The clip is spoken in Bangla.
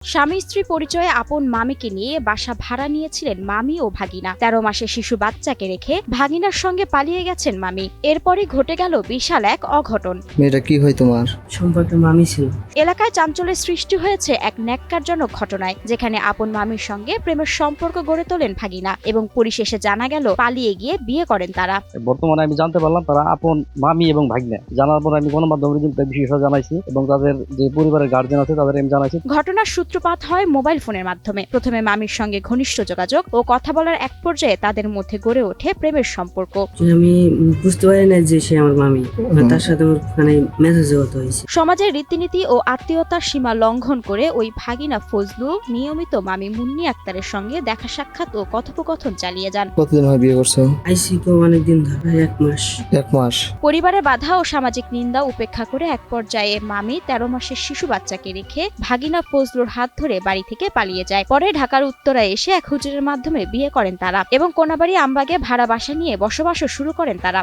স্বামী স্ত্রী পরিচয়ে আপন মামিকে নিয়ে বাসা ভাড়া নিয়েছিলেন মামি ও ভাগিনা। 13 মাসের শিশু বাচ্চাকে রেখে ভাগিনার সঙ্গে পালিয়ে গেছেন মামি। এরপরই ঘটে গেল বিশাল এক অঘটন। মেয়েটা কি হয় তোমার? সম্পর্কে মামি ছিল। এলাকায় চাঞ্চল্যের সৃষ্টি হয়েছে এক ন্যাক্কারজনক ঘটনায়, যেখানে আপন মামির সঙ্গে প্রেমের সম্পর্ক গড়ে তোলেন ভাগিনা এবং পরিশেষে জানা গেল পালিয়ে গিয়ে বিয়ে করেন তারা। বর্তমানে আমি জানতে পারলাম তারা আপন মামি এবং ভাগ্নে। জানার পর আমি গণমাধ্যমে বিষয়টা জানাইছি এবং তাদের যে পরিবারের গার্জিয়ান আছে তাদের আমি জানাইছি। ঘটনার সূত্রপাত হয় মোবাইল ফোনের মাধ্যমে। প্রথমে মামির সঙ্গে ঘনিষ্ঠ যোগাযোগ ও কথা বলার এক পর্যায়ে তাদের মধ্যে গড়ে ওঠে প্রেমের সম্পর্ক। আমি বুঝতে পারি না যে সে আমার মামি, তার সাথে আমার মেসেজ হতে হয়েছে। সমাজের রীতিনীতি ও আত্মীয়তার সীমা লঙ্ঘন করে ওই ভাগিনা ফজলু নিয়মিত মামি মুন্নি আক্তারের সঙ্গে দেখা সাক্ষাৎ ও কথোপকথন চালিয়ে যান। কতদিন হয় বিয়ে করছো? আইসি তো অনেকদিন ধরে, 1 মাস। 1 মাস। পরিবারের বাধা ও সামাজিক নিন্দা উপেক্ষা করে এক পর্যায়ে মামি 13 মাসের শিশু বাচ্চাকে রেখে ভাগিনা ফজলুর হাত ধরে বাড়ি থেকে পালিয়ে যায়। পরে ঢাকার উত্তরায় এসে এক হুজুরের মাধ্যমে বিয়ে করেন তারা এবং কোনাবাড়ি আমবাগে ভাড়া বাসা নিয়ে বসবাসও শুরু করেন তারা।